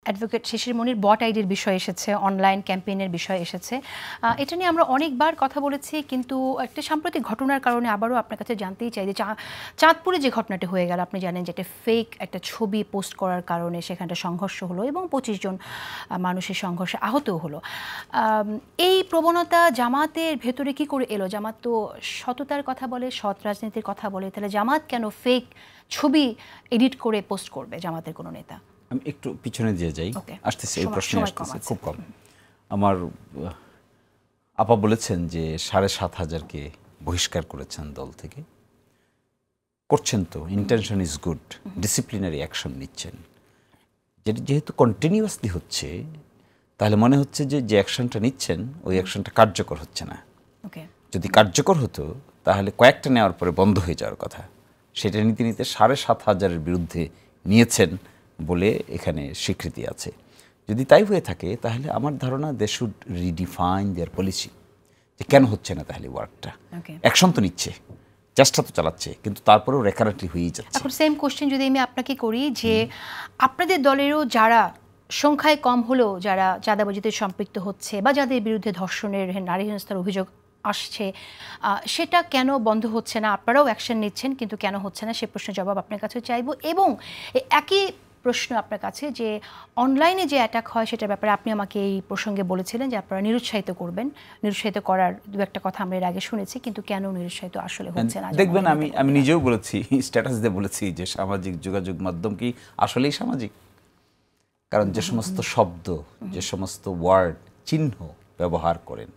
Advocate শিশির মনির বট আইডির বিষয় এসেছে, অনলাইন ক্যাম্পেইনের বিষয় এসেছে। এটা নিয়ে আমরা অনেকবার কথা বলেছি, কিন্তু একটা সাম্প্রতিক ঘটনার কারণে আবারও আপনার কাছে জানতেই চাই যে চাঁদপুরে যে ঘটনাটি হয়ে গেল, আপনি জানেন যে একটা ফেক একটা ছবি পোস্ট করার কারণে সেখানটা সংঘর্ষ হলো এবং 25 জন মানুষের সংঘর্ষে আহতও হলো। এই প্রবণতা জামাতের ভেতরে কি করে এলো? জামাত তো সততার কথা বলে, সৎ রাজনীতির কথা বলে, তাহলে জামাত কেন ফেক ছবি এডিট করে পোস্ট করবে জামাতের কোনো নেতা? আমি একটু পিছনে দিয়ে যাই, আসতেছে এই প্রশ্ন আসতেছে খুব কম। আমার আপা বলেছেন যে ৭,৫০০কে বহিষ্কার করেছেন দল থেকে। করছেন তো, intention is good, disciplinary action নিচ্ছেন। যেহেতু কন্টিনিউয়াসলি হচ্ছে, তাহলে মনে হচ্ছে যে অ্যাকশনটা নিচ্ছেন ওই অ্যাকশনটা কার্যকর হচ্ছে না। যদি কার্যকর হতো তাহলে কয়েকটা নেওয়ার পরে বন্ধ হয়ে যাওয়ার কথা। সেটা নিতে নিতে ৭,৫০০-এর বিরুদ্ধে নিয়েছেন বলে এখানে স্বীকৃতি আছে। যদি তাই হয়ে থাকে তাহলে আমার ধারণা they should redefine their policy, যে কেন হচ্ছে না তাহলে ওয়ার্কটা। অ্যাকশন তো নিচ্ছে, চেষ্টা তো চালাচ্ছে, কিন্তু তারপরেও রেকারেন্টলি হয়েই যাচ্ছে। এখন সেম কোশ্চেন যদি আমি আপনাকে করি, যে আপনাদের দলেরও যারা সংখ্যায় কম হলেও যারা চাঁদাবাজিতে সম্পৃক্ত হচ্ছে বা যাদের বিরুদ্ধে ধর্ষণের, নারী হেনস্থার অভিযোগ আসছে, সেটা কেন বন্ধ হচ্ছে না? আপনারাও অ্যাকশন নিচ্ছেন, কিন্তু কেন হচ্ছে না সে প্রশ্নের জবাব আপনার কাছে চাইবো। এবং একই প্রশ্ন আপনার কাছে, যে অনলাইনে যে অ্যাটাক হয় সেটার ব্যাপারে আপনি আমাকে এই প্রসঙ্গে বলেছিলেন যে আপনারা নিরুৎসাহিত করবেন, নিরুৎসাহিত করার দু একটা কথা আমরা এর আগে শুনেছি, কিন্তু কেন নিরুৎসাহিত আসলে হচ্ছে না? দেখবেন, আমি নিজেও বলেছি, স্ট্যাটাস দিয়ে বলেছি যে সামাজিক যোগাযোগ মাধ্যম কি আসলেই সামাজিক? কারণ যে সমস্ত শব্দ, যে সমস্ত ওয়ার্ড, চিহ্ন ব্যবহার করেন,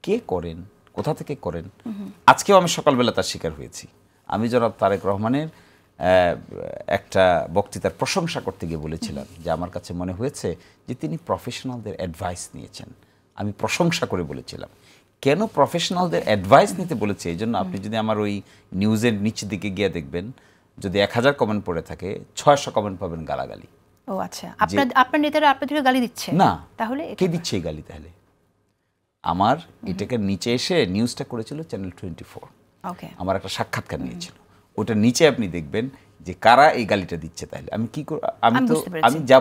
কে করেন, কোথা থেকে করেন, আজকেও আমি সকালবেলা তার শিকার হয়েছি। আমি জনাব তারেক রহমানের একটা বক্তৃতার প্রশংসা করতে গিয়ে বলেছিলাম যে আমার কাছে মনে হয়েছে যে তিনি প্রফেশনালদের অ্যাডভাইস নিয়েছেন। আমি প্রশংসা করে বলেছিলাম। কেন প্রফেশনালদের অ্যাডভাইস নিতে বলেছে? এই জন্য আপনি যদি আমার ওই নিউজের নিচের দিকে গিয়ে দেখবেন, যদি ১,০০০ কমেন্ট পড়ে থাকে, ৬০০ কমেন্ট পাবেন গালাগালি। ও আচ্ছা, আপনার নেতারা আপনাদেরকে গালি দিচ্ছে? না, তাহলে কে দিচ্ছে এই গালি? তাহলে আমার এটাকে নিচে এসে নিউজটা করেছিল চ্যানেল 24, আমার একটা সাক্ষাৎকার নিয়েছিল, ওটার নিচে আপনি দেখবেন যে কারা এই গালিটা দিচ্ছে। তাহলে আমি কি আমি যা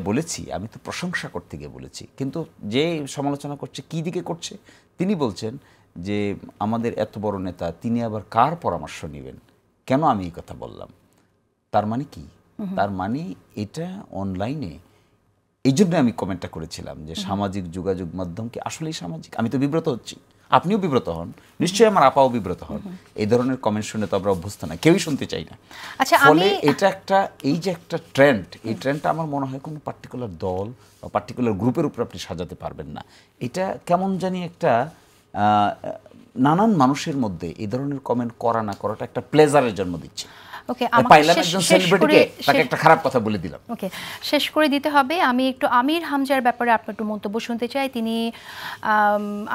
বলেছি আমি তো প্রশংসা করতে গিয়ে বলেছি, কিন্তু যে সমালোচনা করছে কি দিকে করছে? তিনি বলছেন যে আমাদের এত বড় নেতা, তিনি আবার কার পরামর্শ নেবেন? কেন আমি এই কথা বললাম? তার মানে কি? তার মানে এটা অনলাইনে, এই জন্য আমি কমেন্টটা করেছিলাম যে সামাজিক যোগাযোগ মাধ্যম কি আসলেই সামাজিক? আমি তো বিব্রত হচ্ছি, আপনিও বিব্রত হন, নিশ্চয়ই আমার আপাও বিব্রত হন। এই ধরনের কমেন্ট শুনে তো আমরা অভ্যস্ত না, কেউই শুনতে চাই না। ফলে এটা একটা, এই যে একটা ট্রেন্ড, এই ট্রেন্ডটা আমার মনে হয় কোনো পার্টিকুলার দল বা পার্টিকুলার গ্রুপের উপর আপনি সাজাতে পারবেন না। এটা কেমন জানি একটা নানান মানুষের মধ্যে এই ধরনের কমেন্ট করা না করাটা একটা প্লেজারের জন্ম দিচ্ছে। শেষ করে দিতে হবে। আমি একটু আমির হামজার ব্যাপারে আপনার একটু মন্তব্য শুনতে চাই। তিনি,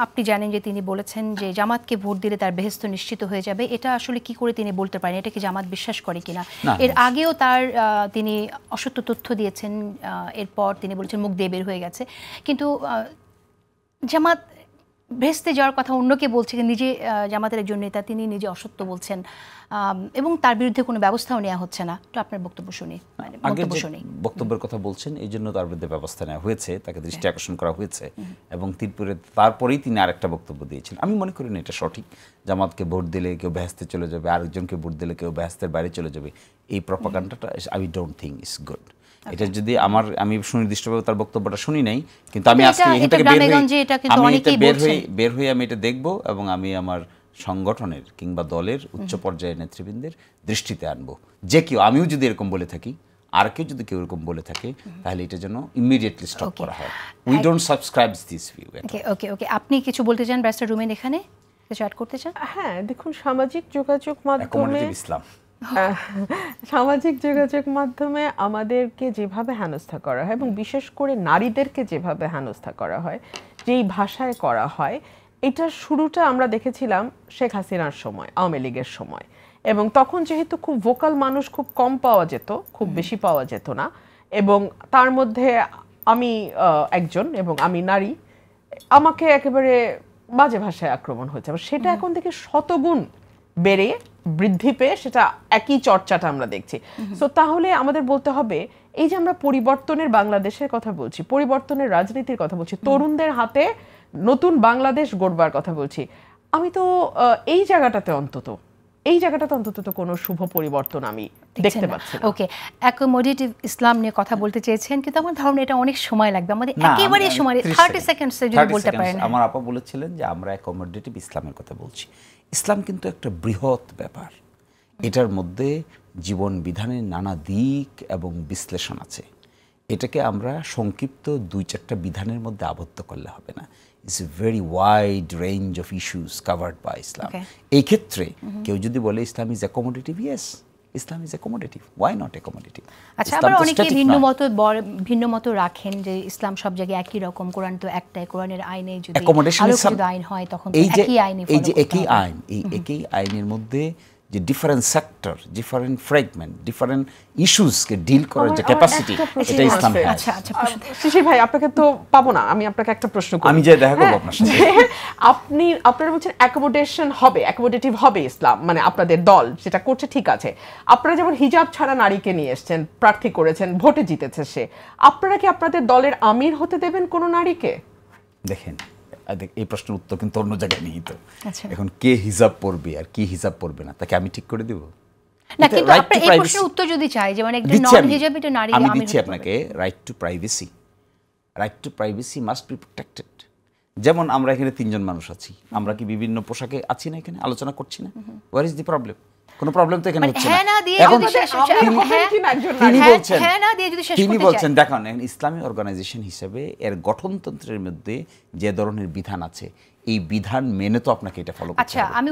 আপনি জানেন যে তিনি বলেছেন যে জামাতকে ভোট দিলে তার বেহেস্ত নিশ্চিত হয়ে যাবে। এটা আসলে কি করে তিনি বলতে পারেন? এটা কি জামাত বিশ্বাস করে কিনা? এর আগেও তিনি অসত্য তথ্য দিয়েছেন, এরপর তিনি বলেছেন মুখ দিয়ে বের হয়ে গেছে। কিন্তু জামাত ভেস্তে যাওয়ার কথা অন্যকে বলছে, নিজে জামাতের একজন নেতা তিনি নিজে অসত্য বলছেন এবং তার বিরুদ্ধে কোনো ব্যবস্থাও নেওয়া হচ্ছে না। তো আপনার বক্তব্য শুনি। বক্তব্যের কথা বলছেন, এই জন্য তার বিরুদ্ধে ব্যবস্থা নেওয়া হয়েছে, তাকে দৃষ্টি আকর্ষণ করা হয়েছে এবং তারপরেই তিনি আরেকটা বক্তব্য দিয়েছেন। আমি মনে করি না এটা সঠিক। জামাতকে ভোট দিলে কেউ বেহেস্তে চলে যাবে, আরেকজনকে ভোট দিলে কেউ বেহেস্তের বাইরে চলে যাবে, এই প্রপাগান্ডাটা I don't think is good. এটা যদি আমি সুনির্দিষ্টভাবে তার বক্তব্যটা শুনি নাই, কিন্তু আমি আজকে এখান থেকে বের হয়ে আমি এটা দেখব এবং আমি আমার সংগঠনের কিংবা দলের উচ্চ পর্যায়ের নেতৃবৃন্দের দৃষ্টিতে আনবো, যে কেউ, আমিও যদি এরকম বলে থাকি, আর কেউ যদি কেউ এরকম বলে থাকে, তাহলে এটা যেন ইমিডিয়েটলি স্টপ করা হয়। We don't subscribe this view. Okay, আপনি কিছু বলতে চান ব্যারিস্টার রুমিন? এখানে কিছু অ্যাড করতে চান? হ্যাঁ, দেখুন, সামাজিক যোগাযোগ মাধ্যমে আমাদেরকে যেভাবে হেনস্থা করা হয় এবং বিশেষ করে নারীদেরকে যেভাবে হেনস্থা করা হয়, যেই ভাষায় করা হয়, এটার শুরুটা আমরা দেখেছিলাম শেখ হাসিনার সময়, আওয়ামী লীগের সময়। এবং তখন যেহেতু খুব ভোকাল মানুষ খুব কম পাওয়া যেত, খুব বেশি পাওয়া যেত না, এবং তার মধ্যে আমি একজন এবং আমি নারী, আমাকে একেবারে বাজে ভাষায় আক্রমণ হয়েছে। সেটা এখন থেকে শতগুণ বেড়ে বৃদ্ধি পেয়ে সেটা একই চর্চাটা আমরা দেখছি। সো তাহলে আমাদের বলতে হবে এই যে আমরা পরিবর্তনের বাংলাদেশের কথা বলছি, পরিবর্তনের রাজনীতির কথা বলছি, তরুণদের হাতে নতুন বাংলাদেশ গড়বার কথা বলছি, আমি তো এই জায়গাটাতে অন্তত তো কোনো শুভ পরিবর্তন আমি দেখতে পাচ্ছি না। ওকে, অ্যাকোমোডেটিভ ইসলাম নিয়ে কথা বলতে চেয়েছেন, কিন্তু আমার ধারণা এটা অনেক সময় লাগবে, আমাদের একেবারে সময় 30 সেকেন্ডসে যদি বলতে পারেন। আমার আপা বলেছিলেন যে আমরা অ্যাকোমোডেটিভ ইসলামের কথা বলছি। ইসলাম কিন্তু একটা বৃহৎ ব্যাপার, এটার মধ্যে জীবন বিধানের নানা দিক এবং বিশ্লেষণ আছে। এটাকে আমরা সংক্ষিপ্ত 2-4টা বিধানের মধ্যে আবদ্ধ করলে হবে না। It's a very wide range of issues covered by Islam. এই ক্ষেত্রে কেউ যদি বলে Islam is accommodative, yes, Islam is accommodative, why not accommodative? আচ্ছা, আবার অনেকে ভিন্ন মত রাখেন যে ইসলাম সব জায়গায় একই রকম, কোরআন তো একটাই, কোরআনের আইনে যদি আলোকিত আইন হয় তখন একই আইনই ফলো করতে হবে। এই যে একই আইন, এই একই আইনের মধ্যে যে different sector, different fragment, different ইস্যুসকে ডিল করার যে ক্যাপাসিটি, এটা ইসলাম has। আচ্ছা, শিশির ভাই, আপনাকে তো পাবো না, আমি আপনাকে একটা প্রশ্ন করি। আমি যে দেখা করব আপনার সাথে। আপনারা বলছেন অ্যাকোমোডেটিভ হবে ইসলাম, মানে আপনাদের দল যেটা করছে ঠিক আছে। আপনারা যেমন হিজাব ছাড়া নারীকে নিয়ে এসেছেন, প্রার্থী করেছেন, ভোটে জিতেছে সে, আপনারা কি আপনাদের দলের আমির হতে দেবেন কোনো নারীকে? দেখেন, এই প্রশ্নের উত্তর কিন্তু অন্য জায়গায় নিহিত। এখন কে হিজাব পড়বে আর কি হিজাব পড়বে না, তাকে আমি ঠিক করে দেব না? কিন্তু আপনি এই প্রশ্নের উত্তর যদি চাই যে মানে একজন নন হিজাবিত নারী, আমি দিচ্ছি আপনাকে। Right two privacy must be protected. যেমন আমরা এখানে 3 জন মানুষ আছি, আমরা কি বিভিন্ন পোশাকে আছি না, এখানে আলোচনা করছি না? Where is the problem? কোনো প্রবলেম তো এখানে হচ্ছে না। এখন তিনি বলছেন দেখুন, ইসলামী অর্গানাইজেশন হিসেবে এর গঠনতন্ত্রের মধ্যে যে ধরনের বিধান আছে, এই বিধান মেনে তো আপনাকে এটা ফলো করতে হবে। আচ্ছা, আমি